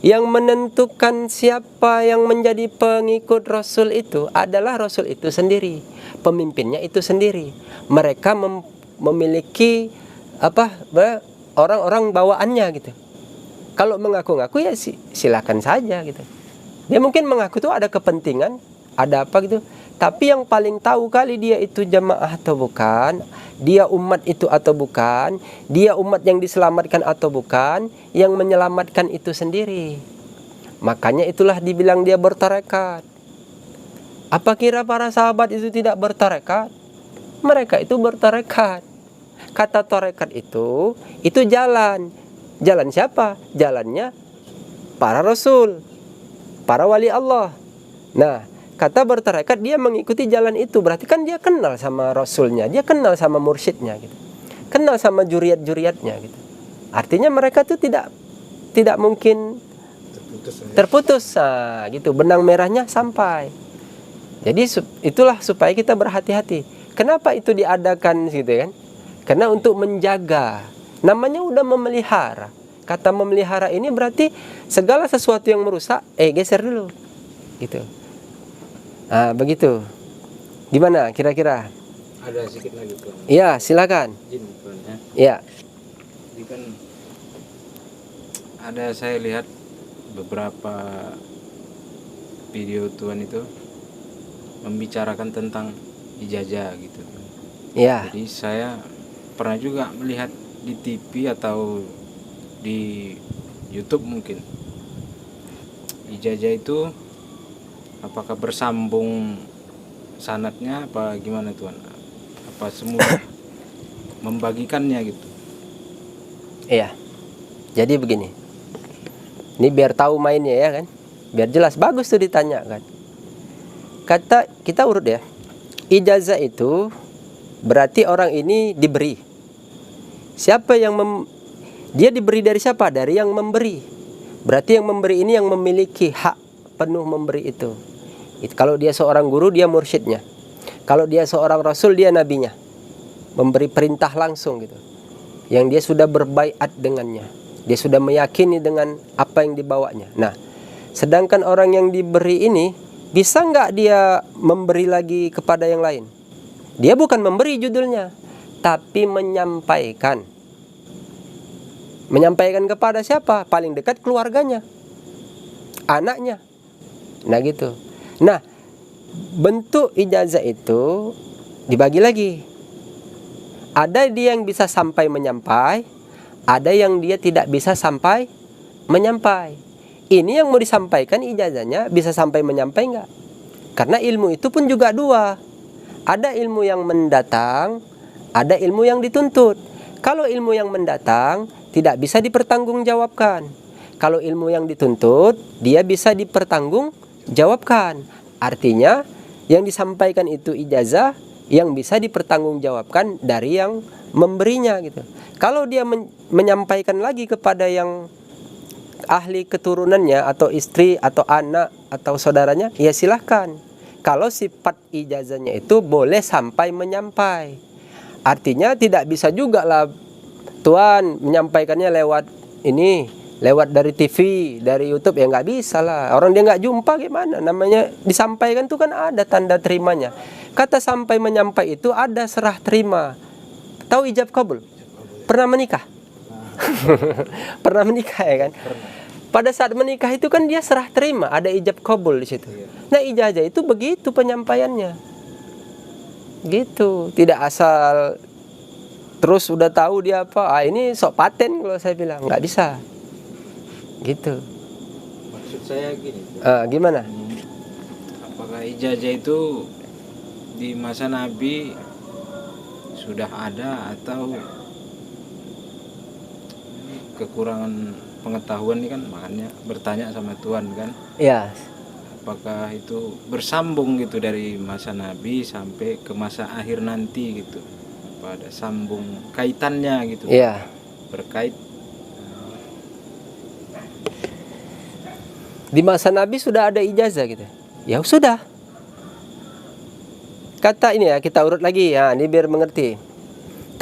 yang menentukan siapa yang menjadi pengikut Rasul itu adalah Rasul itu sendiri. Pemimpinnya itu sendiri. Mereka memiliki orang-orang bawaannya gitu. Kalau mengaku-ngaku ya silakan saja gitu. Dia mungkin mengaku itu ada kepentingan, ada apa gitu. Tapi yang paling tahu kali dia itu jamaah atau bukan, dia umat itu atau bukan, dia umat yang diselamatkan atau bukan, yang menyelamatkan itu sendiri. Makanya itulah dibilang dia bertarekat. Apa kira para sahabat itu tidak bertarekat? Mereka itu bertarekat. Kata tarekat itu jalan. Jalan siapa? Jalannya para rasul, para wali Allah. Nah, kata bertarekat dia mengikuti jalan itu, berarti kan dia kenal sama rasulnya, dia kenal sama mursyidnya gitu. Kenal sama juriat-juriatnya gitu. Artinya mereka tuh tidak mungkin terputus gitu, benang merahnya sampai. Jadi itulah supaya kita berhati-hati. Kenapa itu diadakan gitu kan? Karena untuk menjaga. Namanya udah memelihara. Kata memelihara ini berarti segala sesuatu yang merusak, geser dulu. Gitu. Begitu. Gimana kira-kira? Ada sedikit lagi Tuan. Iya, silakan. Izin Tuan ya. Iya. Jadi kan ada saya lihat beberapa video Tuan itu membicarakan tentang ijazah gitu. Iya. Jadi saya pernah juga melihat di TV atau di YouTube mungkin. Ijazah itu apakah bersambung sanadnya apa gimana Tuan? Apa semua membagikannya gitu? Iya. Jadi begini. Ini biar tahu mainnya ya kan. Biar jelas, bagus tuh ditanya kan. Kata kita urut ya. Ijazah itu berarti orang ini diberi. Siapa yang dia diberi dari siapa? Dari yang memberi. Berarti yang memberi ini yang memiliki hak penuh memberi itu. Kalau dia seorang guru, dia mursyidnya. Kalau dia seorang rasul, dia nabinya. Memberi perintah langsung gitu. Yang dia sudah berbaiat dengannya. Dia sudah meyakini dengan apa yang dibawanya. Nah, sedangkan orang yang diberi ini, bisa nggak dia memberi lagi kepada yang lain? Dia bukan memberi judulnya, tapi menyampaikan. Menyampaikan kepada siapa? Paling dekat keluarganya, anaknya. Nah gitu. Nah, bentuk ijazah itu dibagi lagi. Ada dia yang bisa sampai menyampai, ada yang dia tidak bisa sampai menyampai. Ini yang mau disampaikan ijazahnya bisa sampai menyampai enggak? Karena ilmu itu pun juga dua. Ada ilmu yang mendatang, ada ilmu yang dituntut. Kalau ilmu yang mendatang tidak bisa dipertanggungjawabkan. Kalau ilmu yang dituntut, dia bisa dipertanggungjawabkan. Artinya, yang disampaikan itu ijazah yang bisa dipertanggungjawabkan dari yang memberinya gitu. Kalau dia menyampaikan lagi kepada yang ahli keturunannya atau istri atau anak atau saudaranya, ya silahkan. Kalau sifat ijazahnya itu boleh sampai menyampai. Artinya tidak bisa juga lah Tuan menyampaikannya lewat ini lewat dari TV, dari YouTube, ya nggak bisa lah. Orang dia nggak jumpa gimana? Namanya disampaikan tuh kan ada tanda terimanya. Kata sampai menyampai itu ada serah terima. Tahu ijab kabul? Pernah menikah? Pernah menikah ya kan? Pada saat menikah itu kan dia serah terima, ada ijab kabul di situ. Nah ijazah itu begitu penyampaiannya, gitu. Tidak asal terus udah tahu dia apa. Ini sok paten kalau saya bilang, nggak bisa. Gitu. Maksud saya gini. Gimana? Apakah ijazah itu di masa Nabi sudah ada atau kekurangan pengetahuan ini kan, makanya bertanya sama Tuhan kan? Ya. Apakah itu bersambung gitu dari masa Nabi sampai ke masa akhir nanti gitu? Apa ada sambung kaitannya gitu? Iya. Berkait. Di masa Nabi sudah ada ijazah gitu. Ya sudah. Kata ini ya, kita urut lagi ya, ini biar mengerti.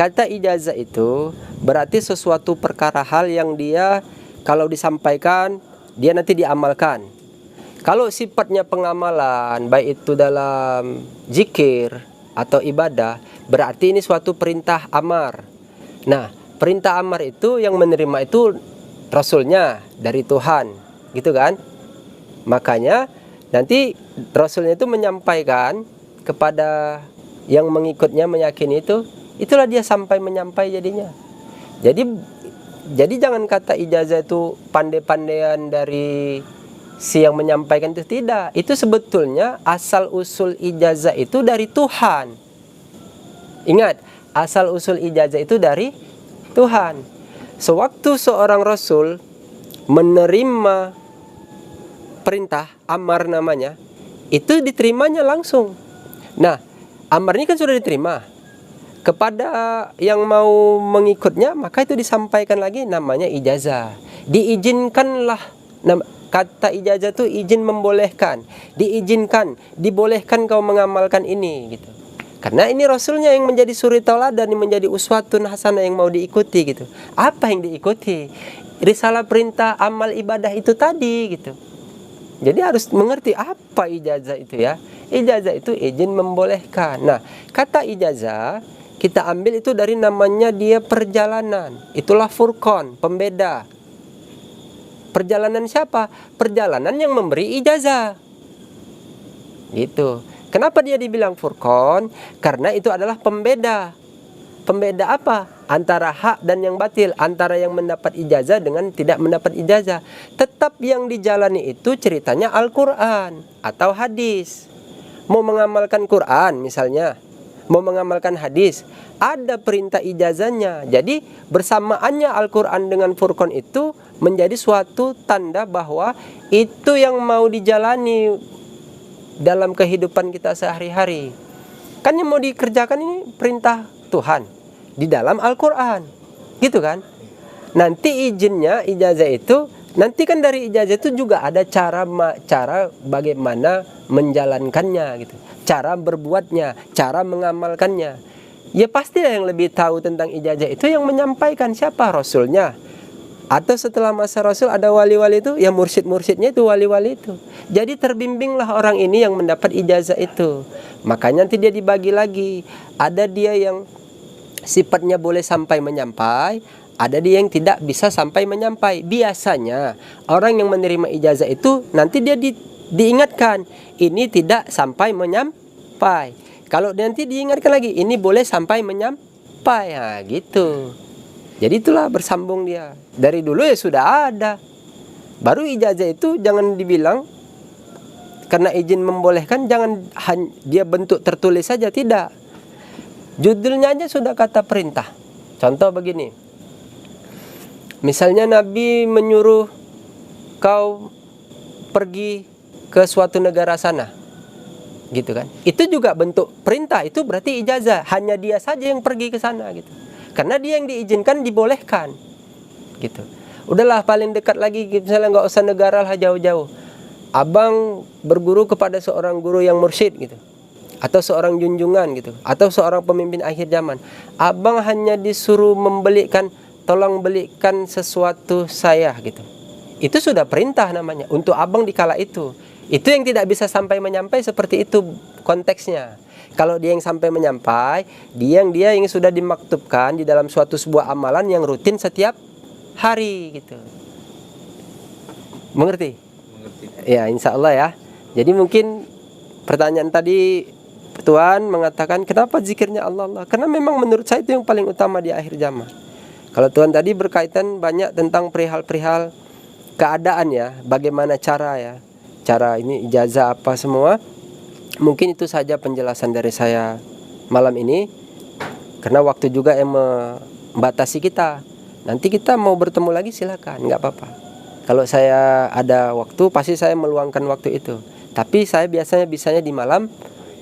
Kata ijazah itu berarti sesuatu perkara hal yang dia kalau disampaikan dia nanti diamalkan. Kalau sifatnya pengamalan, baik itu dalam zikir atau ibadah, berarti ini suatu perintah amar. Nah, perintah amar itu yang menerima itu Rasulnya dari Tuhan, gitu kan? Makanya nanti Rasulnya itu menyampaikan kepada yang mengikutnya, meyakini itu, itulah dia sampai menyampai jadinya. Jadi jangan kata ijazah itu pandai-pandaian dari si yang menyampaikan, itu tidak. Itu sebetulnya asal usul ijazah itu dari Tuhan. Ingat, asal usul ijazah itu dari Tuhan. Sewaktu seorang Rasul menerima perintah amar namanya, itu diterimanya langsung. Nah, amar ini kan sudah diterima kepada yang mau mengikutnya, maka itu disampaikan lagi namanya ijazah. Diizinkanlah, kata ijazah itu izin membolehkan, diizinkan, dibolehkan kau mengamalkan ini gitu. Karena ini Rasulnya yang menjadi suri tauladan, yang menjadi uswatun hasanah yang mau diikuti gitu. Apa yang diikuti? Risalah perintah amal ibadah itu tadi gitu. Jadi harus mengerti apa ijazah itu ya. Ijazah itu izin membolehkan. Nah, kata ijazah kita ambil itu dari namanya dia perjalanan. Itulah furqan, pembeda. Perjalanan siapa? Perjalanan yang memberi ijazah. Gitu. Kenapa dia dibilang furqan? Karena itu adalah pembeda. Pembeda apa? Antara hak dan yang batil, antara yang mendapat ijazah dengan tidak mendapat ijazah. Tetap yang dijalani itu ceritanya Al-Quran atau hadis. Mau mengamalkan Quran misalnya, mau mengamalkan hadis, ada perintah ijazahnya. Jadi bersamaannya Al-Quran dengan Furqan itu menjadi suatu tanda bahwa itu yang mau dijalani dalam kehidupan kita sehari-hari. Kan yang mau dikerjakan ini perintah Tuhan di dalam Al-Quran, gitu kan? Nanti izinnya, ijazah itu, nanti kan dari ijazah itu juga ada cara bagaimana menjalankannya gitu, cara berbuatnya, cara mengamalkannya. Ya pastilah yang lebih tahu tentang ijazah itu yang menyampaikan siapa? Rasulnya. Atau setelah masa Rasul ada wali-wali itu, ya mursyid-mursyidnya itu wali-wali itu. Jadi terbimbinglah orang ini yang mendapat ijazah itu. Makanya nanti dia dibagi lagi. Ada dia yang sifatnya boleh sampai menyampai, ada dia yang tidak bisa sampai menyampai. Biasanya orang yang menerima ijazah itu nanti dia diingatkan, ini tidak sampai menyampai. Kalau nanti diingatkan lagi, ini boleh sampai menyampai. Nah, gitu. Jadi itulah bersambung dia. Dari dulu ya sudah ada. Baru ijazah itu jangan dibilang karena izin membolehkan, jangan dia bentuk tertulis saja, tidak. Judulnya aja sudah kata perintah. Contoh begini. Misalnya Nabi menyuruh kau pergi ke suatu negara sana. Gitu kan? Itu juga bentuk perintah, itu berarti ijazah. Hanya dia saja yang pergi ke sana gitu. Karena dia yang diizinkan, dibolehkan. Gitu. Udahlah paling dekat lagi, misalnya nggak usah negara lah jauh-jauh. Abang berguru kepada seorang guru yang mursyid gitu. Atau seorang junjungan gitu. Atau seorang pemimpin akhir zaman. Abang hanya disuruh membelikan tolong belikan sesuatu saya gitu. Itu sudah perintah namanya untuk abang di kala itu. Itu yang tidak bisa sampai menyampai seperti itu konteksnya. Kalau dia yang sampai menyampai, dia yang sudah dimaktubkan di dalam suatu sebuah amalan yang rutin setiap hari gitu. Mengerti? Mengerti. Ya, insya Allah ya. Jadi mungkin pertanyaan tadi Tuhan mengatakan kenapa zikirnya Allah Allah? Karena memang menurut saya itu yang paling utama di akhir zaman. Kalau Tuhan tadi berkaitan banyak tentang perihal-perihal keadaan ya, bagaimana cara ya, cara ini ijazah apa semua. Mungkin itu saja penjelasan dari saya malam ini, karena waktu juga yang membatasi kita. Nanti kita mau bertemu lagi silakan, nggak apa-apa. Kalau saya ada waktu pasti saya meluangkan waktu itu. Tapi saya biasanya bisanya di malam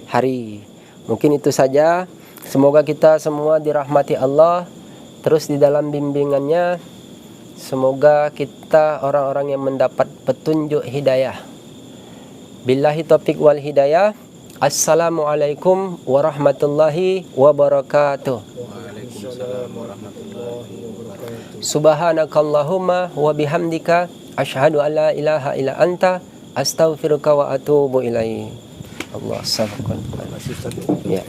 hari. Mungkin itu saja. Semoga kita semua dirahmati Allah, terus di dalam bimbingannya. Semoga kita orang-orang yang mendapat petunjuk hidayah. Billahi taufiq wal hidayah. Assalamualaikum warahmatullahi wabarakatuh. Waalaikumsalam warahmatullahi wabarakatuh. Subhanakallahumma wa bihamdika asyhadu an la ilaha illa anta astaghfiruka wa atubu ilaik. Allah sabaqan. Ya.